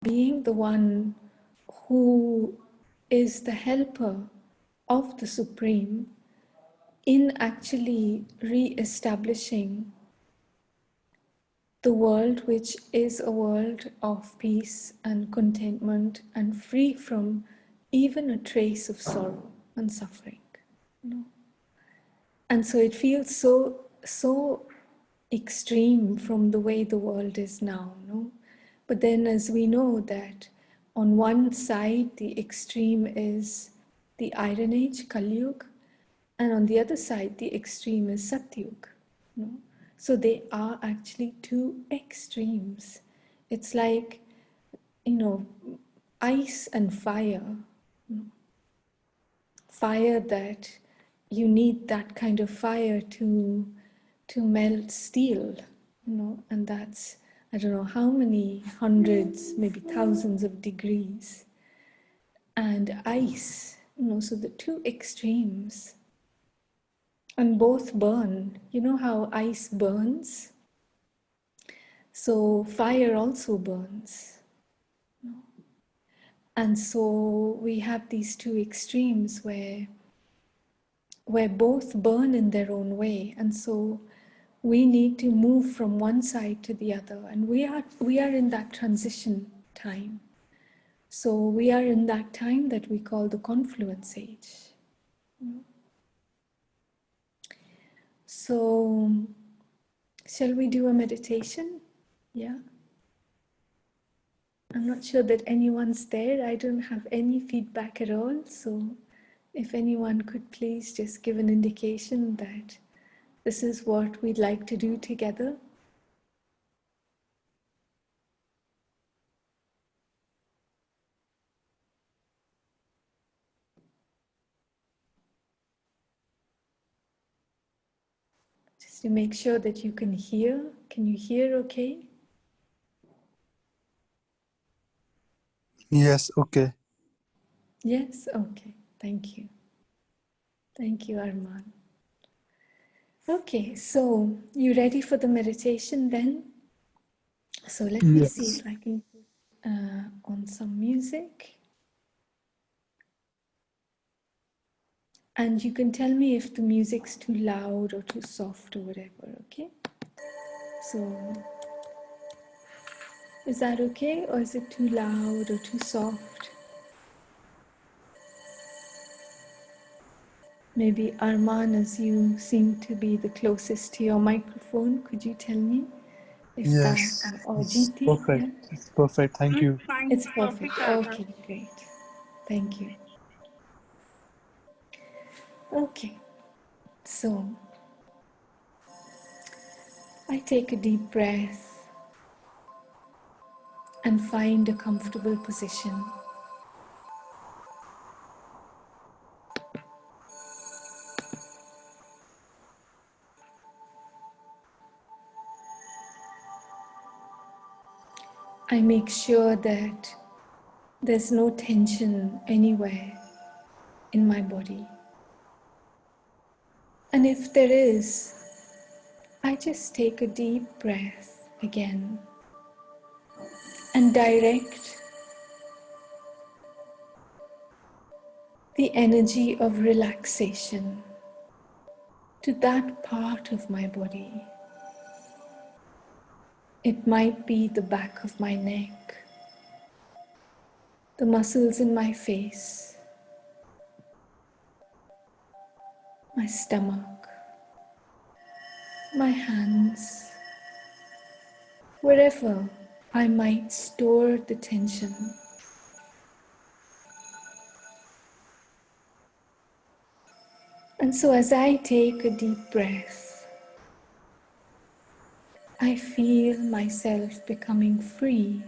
being the one who is the helper of the Supreme in actually re-establishing the world, which is a world of peace and contentment and free from even a trace of sorrow and suffering. You know? And so it feels so extreme from the way the world is now, no? But then, as we know that on one side the extreme is the Iron Age, Kali Yuga, and on the other side the extreme is Satyug. No? So they are actually two extremes. It's like, ice and fire. Fire that you need that kind of fire to melt steel, and that's, I don't know how many hundreds, maybe thousands of degrees. And ice, so the two extremes, and both burn. You know how ice burns? So fire also burns. And so we have these two extremes where both burn in their own way. And so we need to move from one side to the other. And we are in that transition time. So we are in that time that we call the confluence age. So shall we do a meditation? Yeah. I'm not sure that anyone's there. I don't have any feedback at all. So if anyone could please just give an indication that this is what we'd like to do together. Just to make sure that you can hear. Can you hear okay? Yes, okay. Yes? Okay. Thank you. Thank you, Arman. Okay, so you ready for the meditation then? So let me see Yes. if I can put on some music. And you can tell me if the music's too loud or too soft or whatever, okay? So, is that okay? Or is it too loud or too soft? Maybe Arman, as you seem to be the closest to your microphone, could you tell me if that, Yes. or It's GT, perfect. yeah? It's perfect. Thank you. It's perfect. Okay, great. Thank you. Okay, so I take a deep breath and find a comfortable position. I make sure that there's no tension anywhere in my body. And if there is, I just take a deep breath again and direct the energy of relaxation to that part of my body. It might be the back of my neck, the muscles in my face, my stomach, my hands, wherever I might store the tension. And so as I take a deep breath, I feel myself becoming free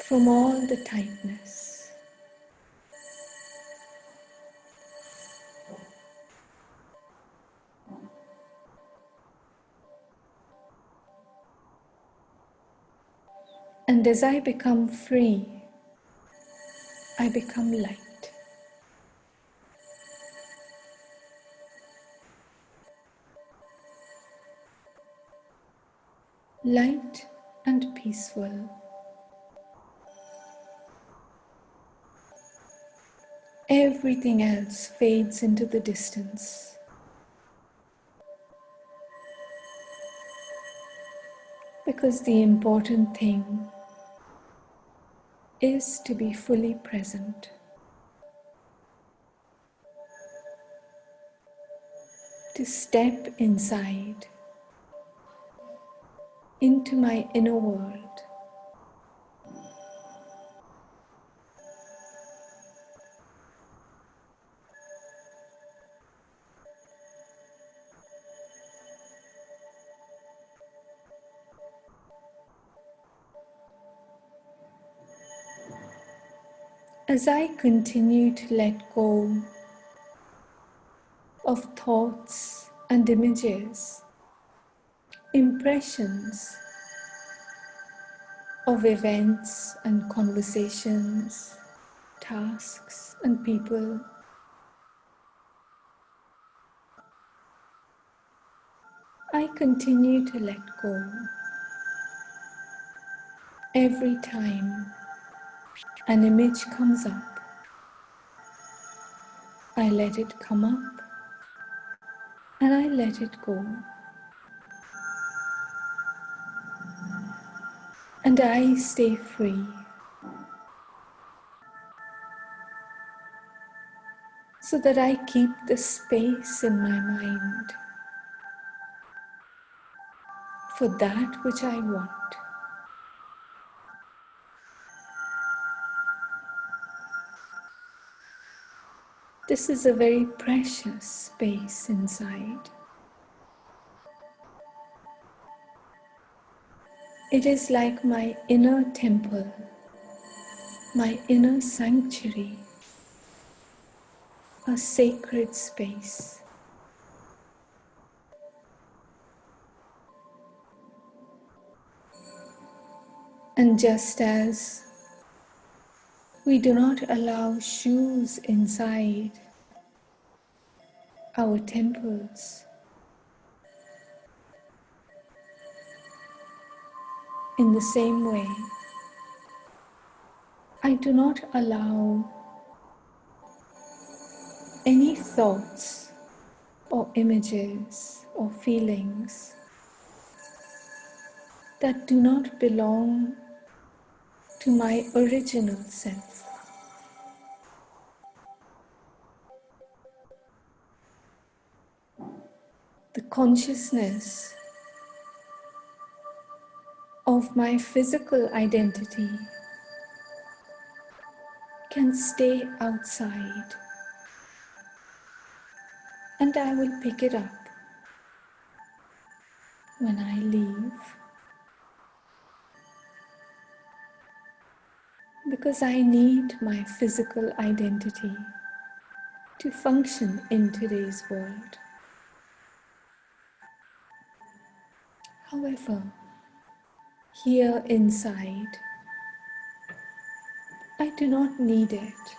from all the tightness. And as I become free, I become light. Light and peaceful. Everything else fades into the distance, because the important thing is to be fully present, to step inside into my inner world. As I continue to let go of thoughts and images, impressions of events and conversations, tasks and people, I continue to let go. Every time an image comes up, I let it come up and I let it go. And I stay free, so that I keep the space in my mind for that which I want. This is a very precious space inside. It is like my inner temple, my inner sanctuary, a sacred space. And just as we do not allow shoes inside our temples, in the same way, I do not allow any thoughts or images or feelings that do not belong to my original self. The consciousness of my physical identity can stay outside, and I will pick it up when I leave, because I need my physical identity to function in today's world. However, here inside, I do not need it,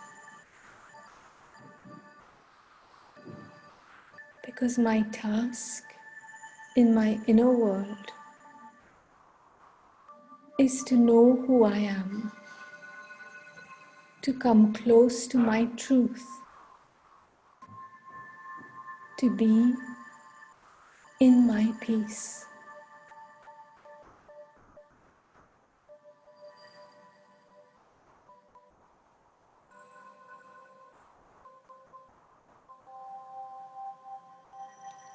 because my task in my inner world is to know who I am, to come close to my truth, to be in my peace.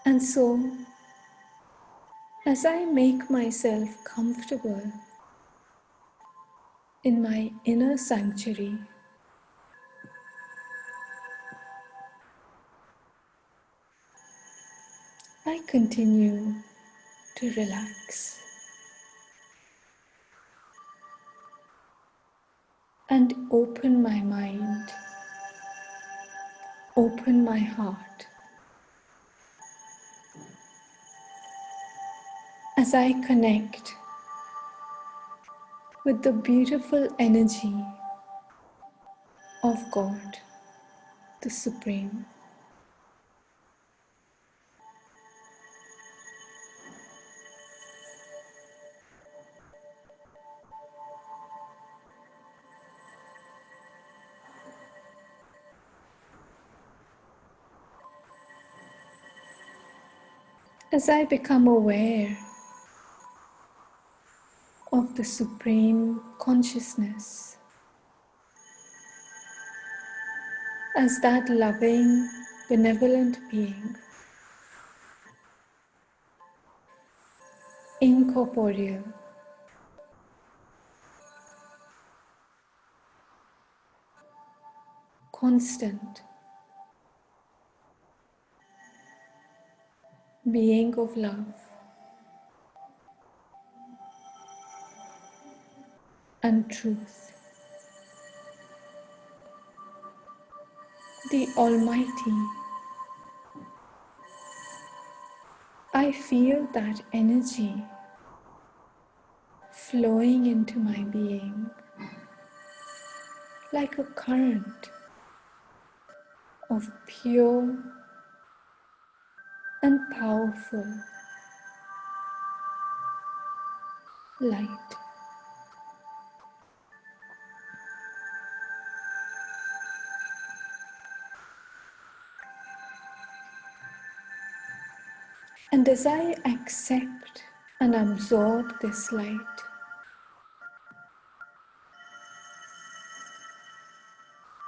And so, as I make myself comfortable in my inner sanctuary, I continue to relax and open my mind, open my heart, as I connect with the beautiful energy of God, the Supreme. As I become aware of the Supreme Consciousness, as that loving, benevolent being, incorporeal, constant, being of love and truth, the Almighty, I feel that energy flowing into my being like a current of pure and powerful light. And as I accept and absorb this light,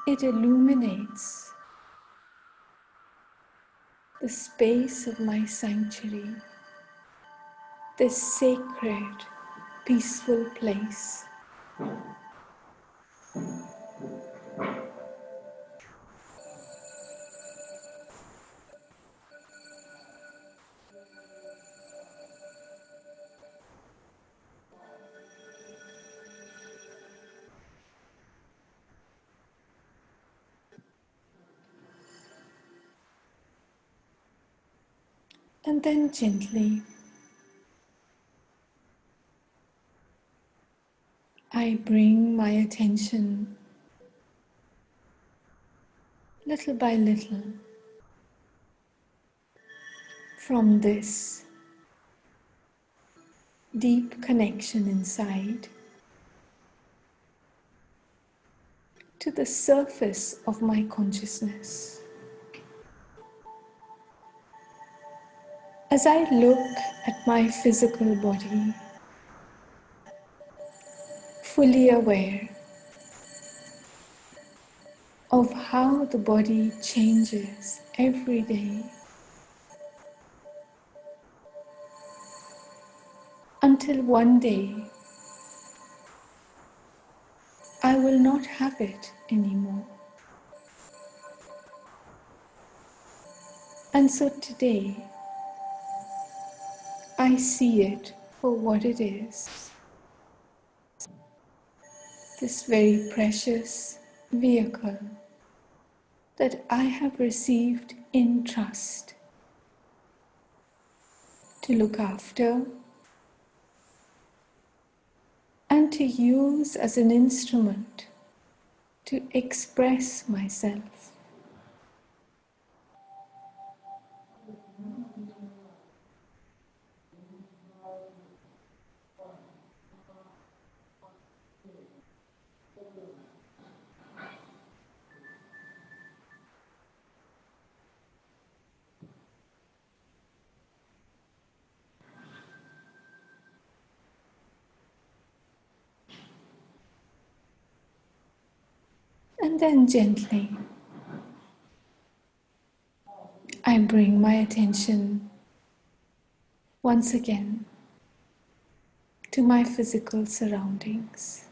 it illuminates the space of my sanctuary, this sacred, peaceful place. And then gently, I bring my attention little by little from this deep connection inside to the surface of my consciousness. As I look at my physical body, fully aware of how the body changes every day until one day I will not have it anymore. And so today I see it for what it is, this very precious vehicle that I have received in trust to look after and to use as an instrument to express myself. And then gently, I bring my attention once again to my physical surroundings.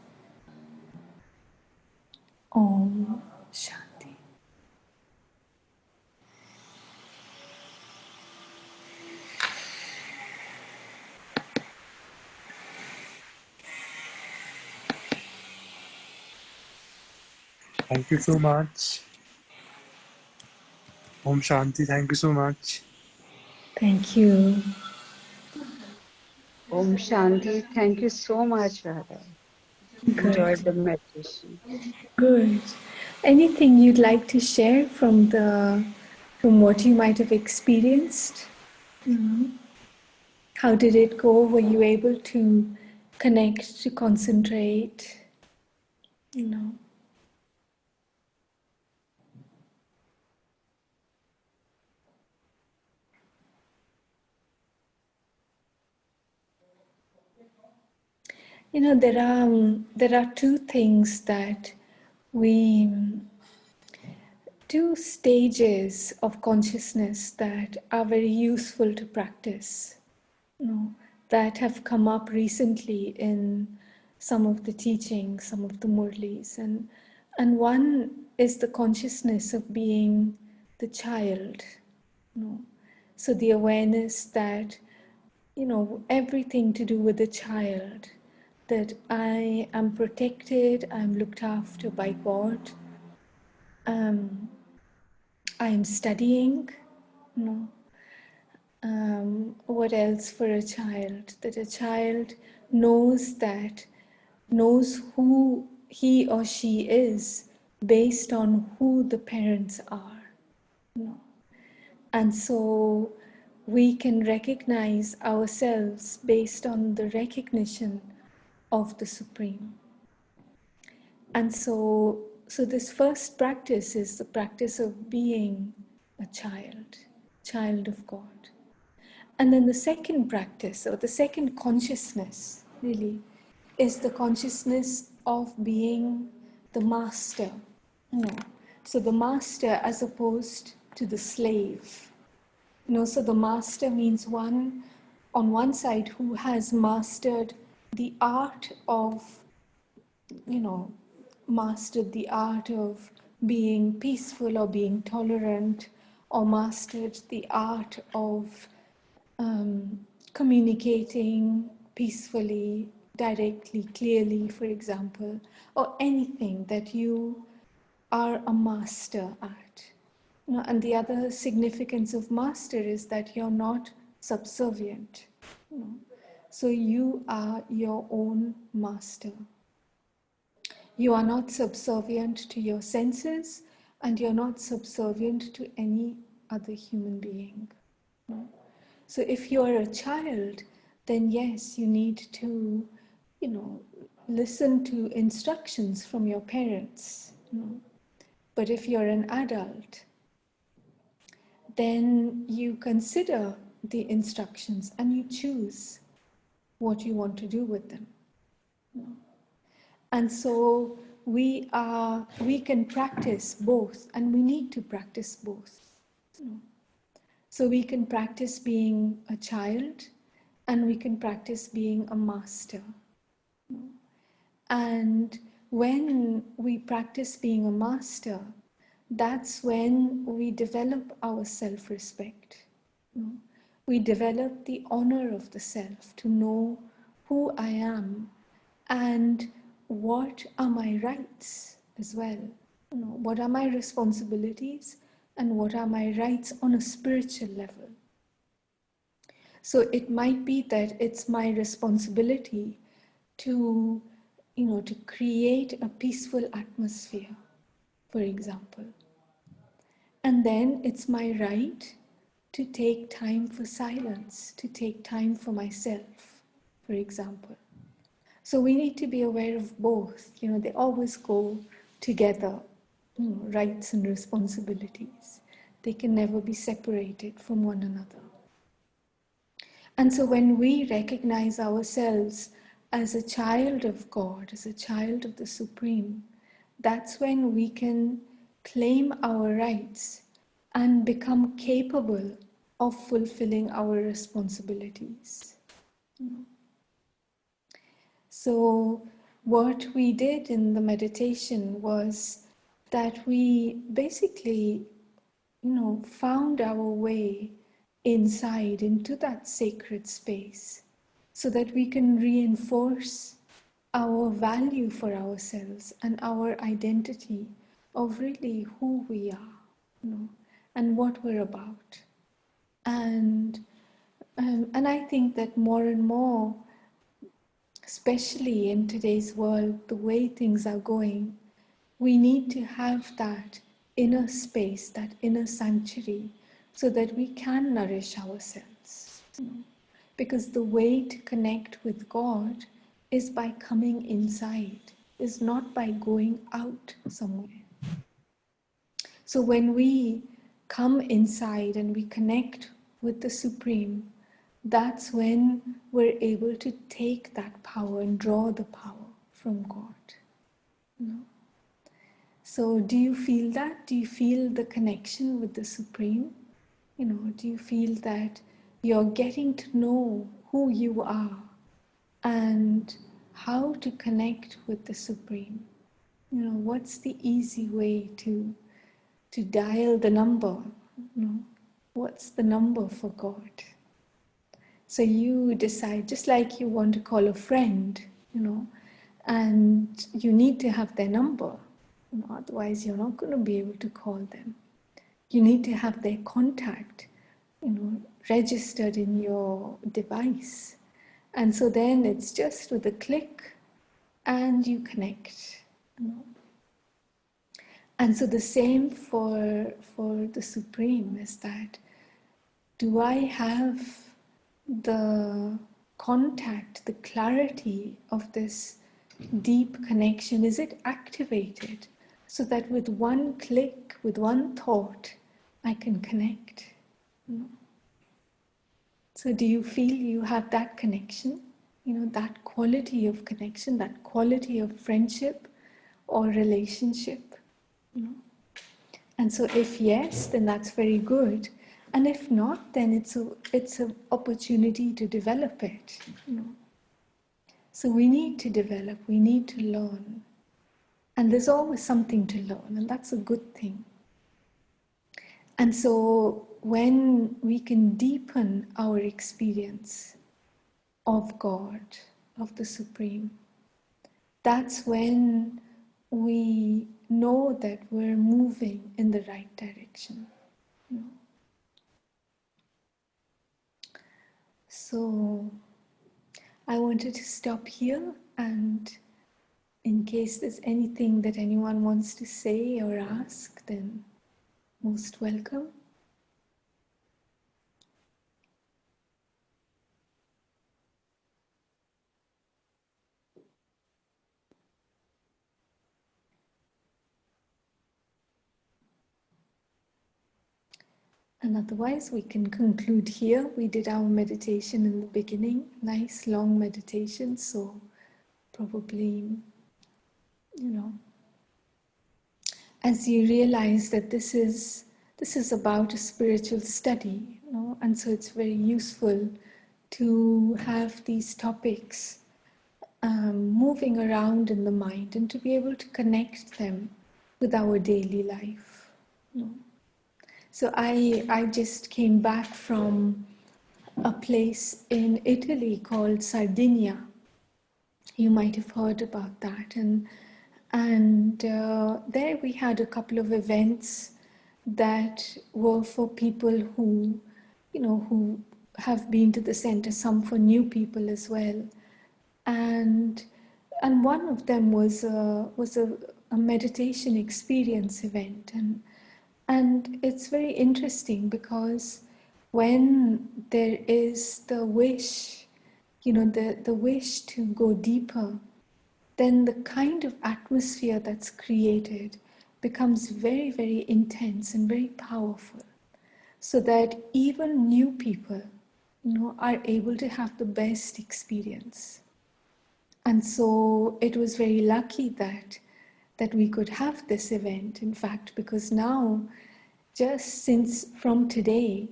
Om Shanti. Thank you so much. Om Shanti, thank you so much. Thank you. Om Shanti, thank you so much, Radha. Good. Enjoyed the meditation. Good. Anything you'd like to share from what you might have experienced? How did it go? Were you able to connect, to concentrate? You know. There are two things that we, two stages of consciousness that are very useful to practice, that have come up recently in some of the teachings, some of the murlis, and one is the consciousness of being the child, so the awareness that everything to do with the child, that I am protected, I'm looked after by God, I am studying, you know. What else for a child? That a child knows who he or she is based on who the parents are. And so we can recognize ourselves based on the recognition of the Supreme. And so this first practice is the practice of being a child of God. And then the second practice, or the second consciousness, really, is the consciousness of being the master. So the master as opposed to the slave. So the master means one, on one side, who has mastered the art of, mastered the art of being peaceful or being tolerant, or mastered the art of communicating peacefully, directly, clearly, for example, or anything that you are a master at. And the other significance of master is that you're not subservient. So you are your own master. You are not subservient to your senses, and you're not subservient to any other human being. So if you are a child, then yes, you need to, listen to instructions from your parents. But if you're an adult, then you consider the instructions and you choose what you want to do with them. And so we can practice both, and we need to practice both. So we can practice being a child, and we can practice being a master. And when we practice being a master, that's when we develop our self-respect. We develop the honor of the self, to know who I am and what are my rights as well. What are my responsibilities and what are my rights on a spiritual level. So it might be that it's my responsibility to, to create a peaceful atmosphere, for example. And then it's my right to take time for silence, to take time for myself, for example. So we need to be aware of both. They always go together, rights and responsibilities. They can never be separated from one another. And so when we recognize ourselves as a child of God, as a child of the Supreme, that's when we can claim our rights and become capable of fulfilling our responsibilities. So what we did in the meditation was that we basically, found our way inside into that sacred space so that we can reinforce our value for ourselves and our identity of really who we are, and what we're about. And I think that more and more, especially in today's world, the way things are going, we need to have that inner space, that inner sanctuary, so that we can nourish ourselves. Because the way to connect with God is by coming inside, is not by going out somewhere. So when we come inside and we connect with the Supreme, that's when we're able to take that power and draw the power from God. You know? So, do you feel that? Do you feel the connection with the Supreme? You know, do you feel that you're getting to know who you are and how to connect with the Supreme? You know, what's the easy way to dial the number? You know, what's the number for God? So you decide, just like you want to call a friend, you know, and you need to have their number. You know, otherwise, you're not going to be able to call them. You need to have their contact, you know, registered in your device. And so then it's just with a click and you connect. You know. And so the same for the Supreme is that, do I have the contact, the clarity of this deep connection? Is it activated so that with one click, with one thought, I can connect? So, do you feel you have that connection? You know, that quality of connection, that quality of friendship or relationship? You know? And so, if yes, then that's very good. And if not, then it's an opportunity to develop it. You know? So we need to develop, we need to learn. And there's always something to learn, and that's a good thing. And so when we can deepen our experience of God, of the Supreme, that's when we know that we're moving in the right direction. You know? So I wanted to stop here, and in case there's anything that anyone wants to say or ask, then most welcome. And otherwise, we can conclude here. We did our meditation in the beginning, nice long meditation. So probably, you know, as you realize that this is about a spiritual study, you know, and so it's very useful to have these topics moving around in the mind and to be able to connect them with our daily life. You know. So I just came back from a place in Italy called Sardinia. You might have heard about that, and there we had a couple of events that were for people who, you know, who have been to the center. Some for new people as well, and one of them was a meditation experience event, and it's very interesting because when there is the wish, you know, the wish to go deeper, then the kind of atmosphere that's created becomes very, very intense and very powerful, so that even new people, you know, are able to have the best experience. And so it was very lucky that we could have this event, in fact, because now, just since from today,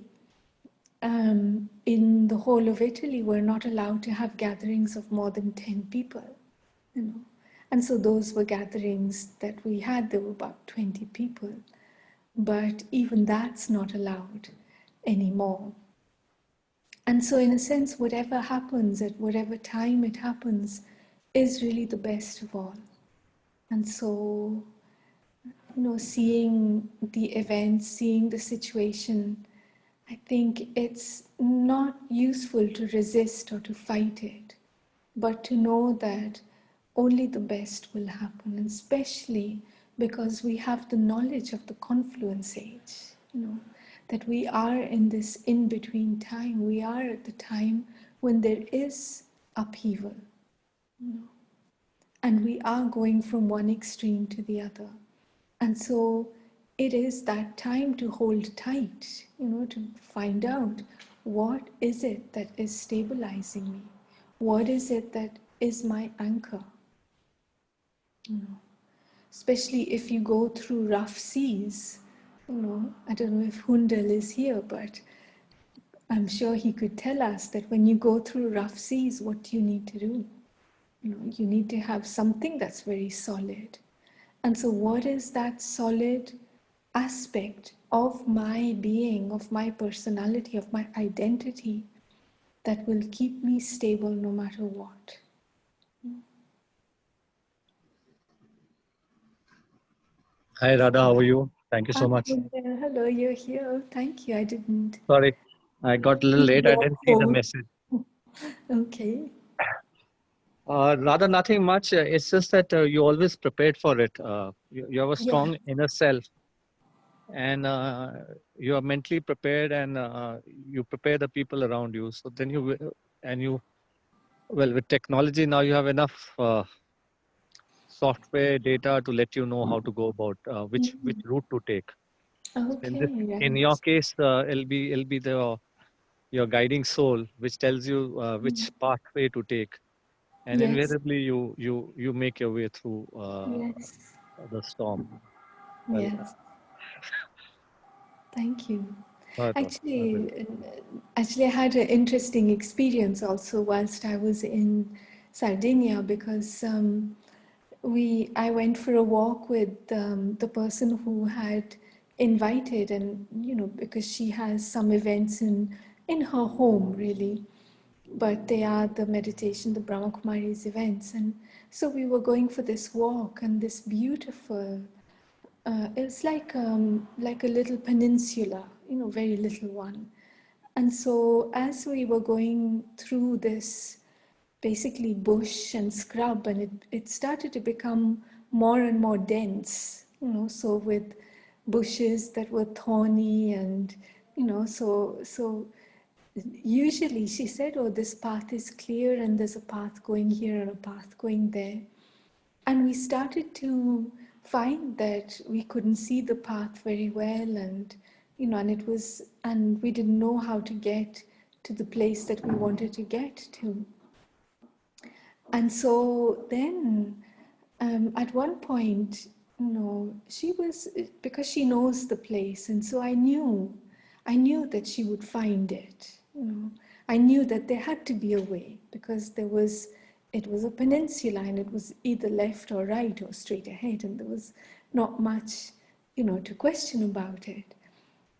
in the whole of Italy, we're not allowed to have gatherings of more than 10 people, you know. And so those were gatherings that we had, there were about 20 people. But even that's not allowed anymore. And so, in a sense, whatever happens at whatever time it happens is really the best of all. And so, you know, seeing the events, seeing the situation, I think it's not useful to resist or to fight it, but to know that only the best will happen, and especially because we have the knowledge of the confluence age, you know, that we are in this in between time. We are at the time when there is upheaval, you know, and we are going from one extreme to the other. And so it is that time to hold tight, you know, to find out what is it that is stabilizing me? What is it that is my anchor? You know, especially if you go through rough seas. I don't know if Hundal is here, but I'm sure he could tell us that when you go through rough seas, what do you need to do? You need to have something that's very solid. And so, what is that solid aspect of my being, of my personality, of my identity that will keep me stable no matter what? Hi Radha, how are you? Thank you Hi, so much. hello, you're here. Thank you. I didn't Sorry, I got a little see late. I your didn't see the post. message. Okay. Radha, nothing much. It's just that you always prepared for it. You have a Yeah. strong inner self, and you are mentally prepared, and you prepare the people around you. So then and you, well, with technology now, you have enough software data to let you know how to go about which route to take. In Okay, this, in right. your case, it'll be the your guiding soul, which tells you which pathway to take, and Yes, invariably you make your way through yes, the storm. Well, yes. Thank you. not at all. Not at all. Actually, I had an interesting experience also whilst I was in Sardinia because I went for a walk with the person who had invited, and because she has some events in her home really, but they are the meditation, the Brahma Kumari's events, and so we were going for this walk, and this beautiful. It's like a little peninsula, very little one. And so as we were going through this basically bush and scrub, and it started to become more and more dense, so with bushes that were thorny and, so usually she said, oh, this path is clear and there's a path going here and a path going there. And we started to find that we couldn't see the path very well, and and we didn't know how to get to the place that we wanted to get to. And so then, at one point, she was, because she knows the place, and so I knew that she would find it. I knew that there had to be a way because it was a peninsula, and it was either left or right or straight ahead, and there was not much, to question about it.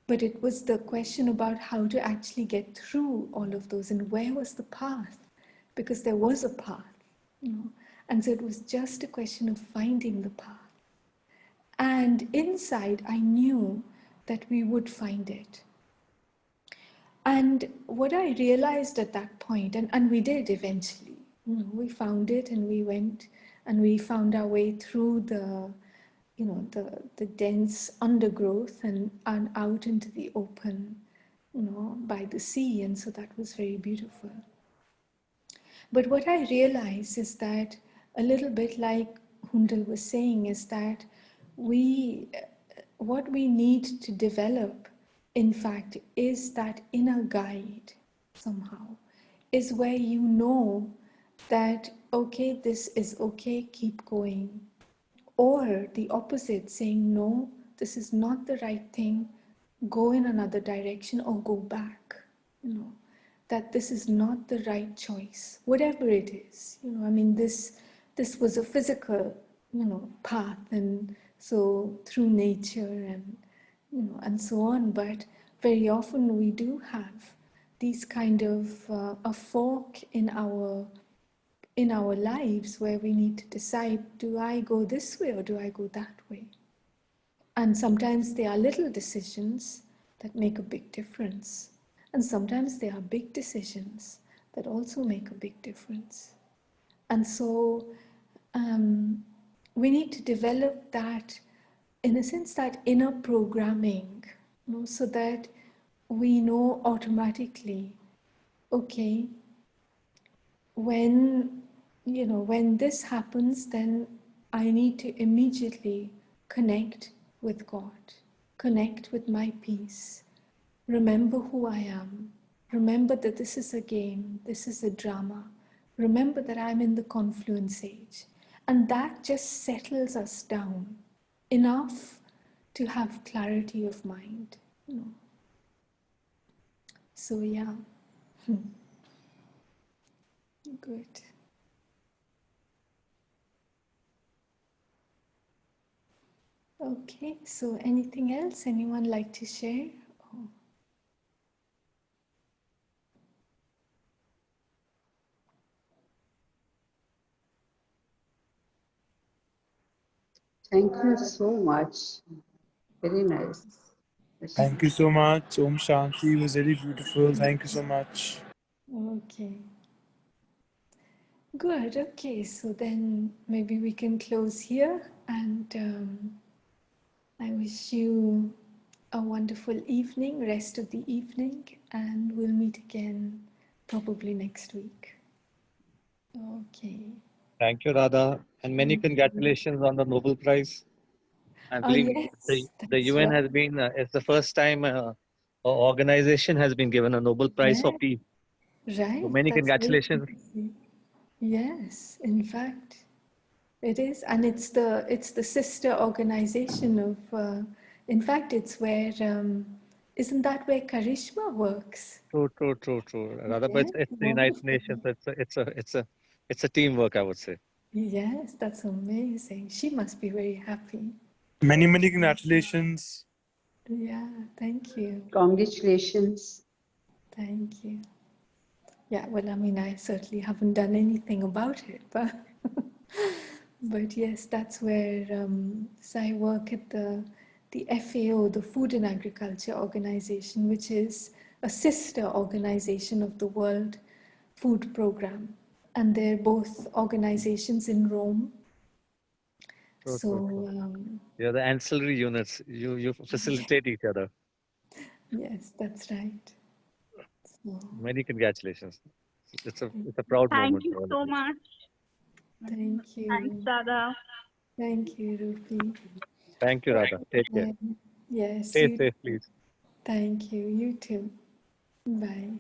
But it was the question about how to actually get through all of those and where was the path, because there was a path, you know. And so it was just a question of finding the path. And inside, I knew that we would find it. And what I realized at that point, and we did eventually, we found it and we went and we found our way through the dense undergrowth and out into the open, by the sea. And so that was very beautiful. But what I realized is that a little bit like Hundal was saying, is that we, what we need to develop, in fact, is that inner guide somehow, is where you know that, okay, this is okay, keep going. Or the opposite, saying, no, this is not the right thing, go in another direction or go back, that this is not the right choice, whatever it is. I mean, this was a physical, path, and so through nature and, and so on. But very often we do have these kind of a fork in our lives where we need to decide, do I go this way or do I go that way? And sometimes they are little decisions that make a big difference. And sometimes they are big decisions that also make a big difference. And so we need to develop that, in a sense, that inner programming, so that we know automatically, okay, when when this happens, then I need to immediately connect with God, connect with my peace, remember who I am, Remember that this is a game, this is a drama. Remember that I'm in the confluence age. And that just settles us down enough to have clarity of mind. You know. So, yeah, good. Okay, so anything else anyone like to share? Oh. Thank you so much. Very nice. Thank you so much. Om Shanti was very beautiful. Thank you so much. Okay. Good. Okay. So then maybe we can close here, and I wish you a wonderful evening, rest of the evening, and we'll meet again probably next week. Okay. Thank you, Radha, and many Thank you. congratulations on the Nobel Prize. I Oh, believe yes, the that's UN right. has been, it's the first time a organization has been given a Nobel Prize for Yeah, peace. So right. many That's very congratulations. interesting. Yes, in fact. It is, and it's the sister organization of. In fact, it's where isn't that where Karishma works? True, true, true, true. Radha, but Yeah, it's the United wonderful. Nations. It's a teamwork, I would say. Yes, that's amazing. She must be very happy. Many, many congratulations. Yeah, thank you, Congratulations. thank you. Yeah, well, I mean, I certainly haven't done anything about it, but but yes, that's where so I work at the FAO, the Food and Agriculture Organization, which is a sister organization of the World Food Program, and they're both organizations in Rome. True, So true, true. You're the ancillary units. You facilitate each other. yes, that's right. So Many congratulations. It's a proud Thank moment you for all of so you. much. thank Thanks, you, Dada. thank you, Rupi. Thank you, Radha. Take care. And yes, Stay you safe, too. please. Thank you. You too. Bye.